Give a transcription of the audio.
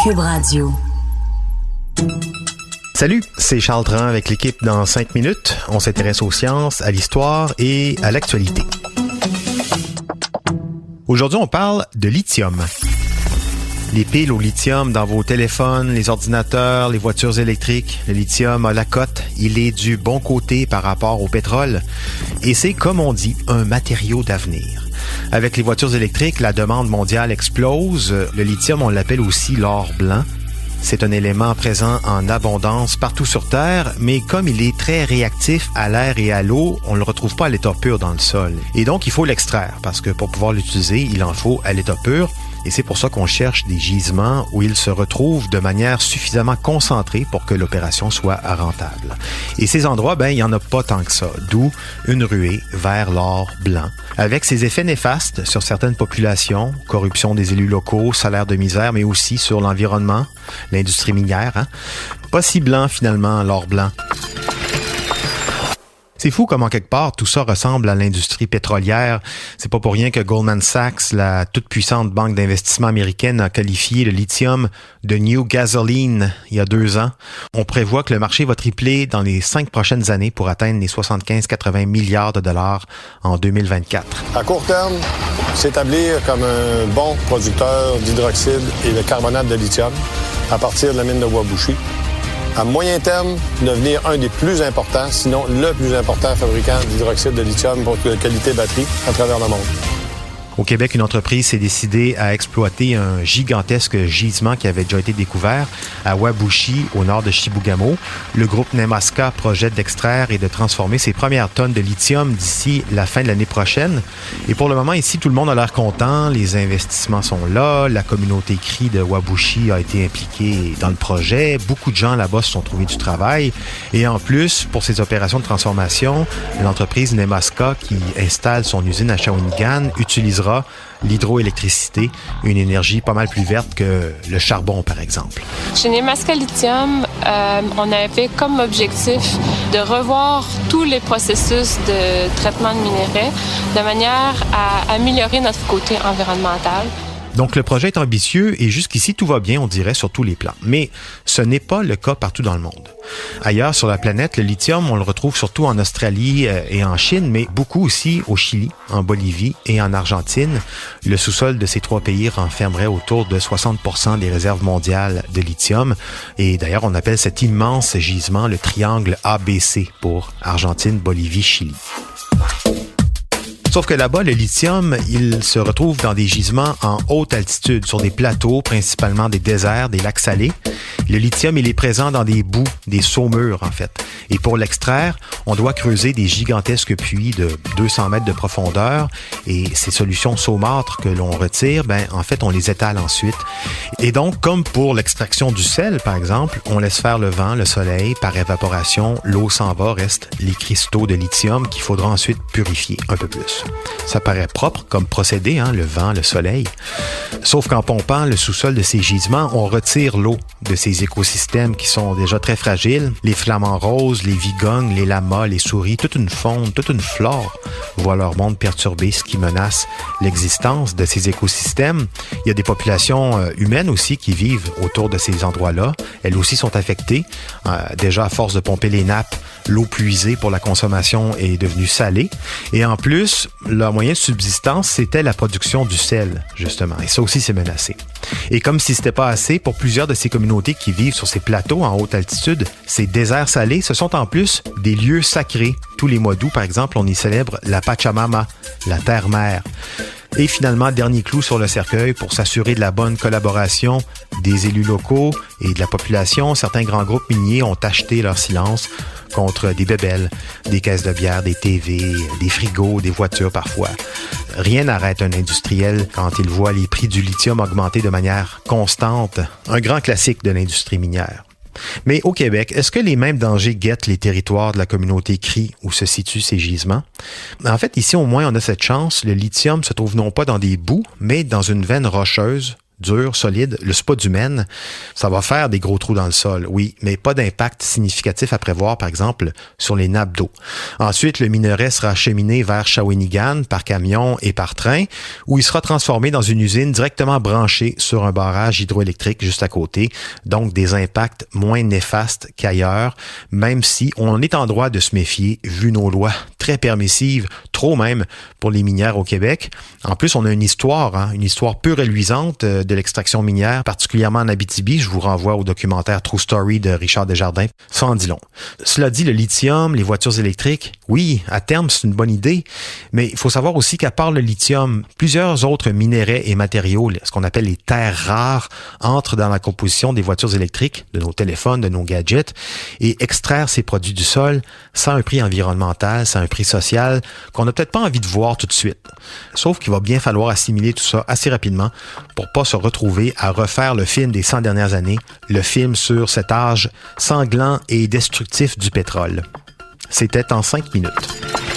Cube Radio. Salut, c'est Charles Tran avec l'équipe dans 5 minutes. On s'intéresse aux sciences, à l'histoire et à l'actualité. Aujourd'hui, on parle de lithium. Les piles au lithium dans vos téléphones, les ordinateurs, les voitures électriques. Le lithium a la cote. Il est du bon côté par rapport au pétrole. Et c'est, comme on dit, un matériau d'avenir. Avec les voitures électriques, la demande mondiale explose. Le lithium, on l'appelle aussi l'or blanc. C'est un élément présent en abondance partout sur Terre, mais comme il est très réactif à l'air et à l'eau, on ne le retrouve pas à l'état pur dans le sol. Et donc, il faut l'extraire, parce que pour pouvoir l'utiliser, il en faut à l'état pur. Et c'est pour ça qu'on cherche des gisements où il se retrouve de manière suffisamment concentrée pour que l'opération soit rentable. Et ces endroits, il n'y en a pas tant que ça. D'où une ruée vers l'or blanc. Avec ses effets néfastes sur certaines populations, corruption des élus locaux, salaire de misère, mais aussi sur l'environnement, l'industrie minière. Pas si blanc finalement, l'or blanc. C'est fou comment quelque part tout ça ressemble à l'industrie pétrolière. C'est pas pour rien que Goldman Sachs, la toute puissante banque d'investissement américaine, a qualifié le lithium de New Gasoline il y a 2 ans. On prévoit que le marché va tripler dans les 5 prochaines années pour atteindre les 75-80 milliards de dollars en 2024. À court terme, s'établir comme un bon producteur d'hydroxyde et de carbonate de lithium à partir de la mine de Whabouchi. À moyen terme, devenir un des plus importants, sinon le plus important fabricant d'hydroxyde de lithium pour qualité batterie à travers le monde. Au Québec, une entreprise s'est décidée à exploiter un gigantesque gisement qui avait déjà été découvert à Whabouchi, au nord de Chibougamau. Le groupe Nemaska projette d'extraire et de transformer ses premières tonnes de lithium d'ici la fin de l'année prochaine. Et pour le moment, ici, tout le monde a l'air content. Les investissements sont là. La communauté Cri de Whabouchi a été impliquée dans le projet. Beaucoup de gens là-bas se sont trouvés du travail. Et en plus, pour ces opérations de transformation, l'entreprise Nemaska, qui installe son usine à Shawinigan, utilisera l'hydroélectricité, une énergie pas mal plus verte que le charbon, par exemple. Chez Nemaska Lithium, on avait comme objectif de revoir tous les processus de traitement de minerais de manière à améliorer notre côté environnemental. Donc, le projet est ambitieux et jusqu'ici, tout va bien, on dirait, sur tous les plans. Mais ce n'est pas le cas partout dans le monde. Ailleurs sur la planète, le lithium, on le retrouve surtout en Australie et en Chine, mais beaucoup aussi au Chili, en Bolivie et en Argentine. Le sous-sol de ces 3 pays renfermerait autour de 60% des réserves mondiales de lithium. Et d'ailleurs, on appelle cet immense gisement le triangle ABC pour Argentine, Bolivie, Chili. Sauf que là-bas, le lithium, il se retrouve dans des gisements en haute altitude, sur des plateaux, principalement des déserts, des lacs salés. Le lithium, il est présent dans des boues, des saumures, en fait. Et pour l'extraire, on doit creuser des gigantesques puits de 200 mètres de profondeur. Et ces solutions saumâtres que l'on retire, en fait, on les étale ensuite. Et donc, comme pour l'extraction du sel, par exemple, on laisse faire le vent, le soleil, par évaporation, l'eau s'en va, restent les cristaux de lithium qu'il faudra ensuite purifier un peu plus. Ça paraît propre comme procédé, le vent, le soleil. Sauf qu'en pompant le sous-sol de ces gisements, on retire l'eau de ces écosystèmes qui sont déjà très fragiles. Les flamants roses, les vigognes, les lamas, les souris, toute une faune, toute une flore voient leur monde perturbé, ce qui menace l'existence de ces écosystèmes. Il y a des populations humaines aussi qui vivent autour de ces endroits-là. Elles aussi sont affectées. Déjà, à force de pomper les nappes, l'eau puisée pour la consommation est devenue salée. Et en plus, leur moyen de subsistance, c'était la production du sel, justement. Et ça aussi, c'est menacé. Et comme si c'était pas assez, pour plusieurs de ces communautés qui vivent sur ces plateaux en haute altitude, ces déserts salés, ce sont en plus des lieux sacrés. Tous les mois d'août, par exemple, on y célèbre la Pachamama, la terre-mère. Et finalement, dernier clou sur le cercueil pour s'assurer de la bonne collaboration des élus locaux et de la population. Certains grands groupes miniers ont acheté leur silence contre des bébelles, des caisses de bière, des TV, des frigos, des voitures parfois. Rien n'arrête un industriel quand il voit les prix du lithium augmenter de manière constante. Un grand classique de l'industrie minière. Mais au Québec, est-ce que les mêmes dangers guettent les territoires de la communauté Cri où se situent ces gisements? En fait, ici, au moins, on a cette chance. Le lithium se trouve non pas dans des boues, mais dans une veine rocheuse dur, solide, le spodumène, ça va faire des gros trous dans le sol, oui, mais pas d'impact significatif à prévoir, par exemple, sur les nappes d'eau. Ensuite, le minerai sera acheminé vers Shawinigan par camion et par train, où il sera transformé dans une usine directement branchée sur un barrage hydroélectrique juste à côté, donc des impacts moins néfastes qu'ailleurs, même si on est en droit de se méfier, vu nos lois très permissives, trop même, pour les minières au Québec. En plus, on a une histoire pure et luisante de l'extraction minière, particulièrement en Abitibi. Je vous renvoie au documentaire True Story de Richard Desjardins. Ça en dit long. Cela dit, le lithium, les voitures électriques, oui, à terme, c'est une bonne idée, mais il faut savoir aussi qu'à part le lithium, plusieurs autres minéraux et matériaux, ce qu'on appelle les terres rares, entrent dans la composition des voitures électriques, de nos téléphones, de nos gadgets, et extraire ces produits du sol, ça a un prix environnemental, ça a un prix social qu'on n'a peut-être pas envie de voir tout de suite. Sauf qu'il va bien falloir assimiler tout ça assez rapidement pour pas se retrouver à refaire le film des 100 dernières années, le film sur cet âge sanglant et destructif du pétrole. C'était en 5 minutes.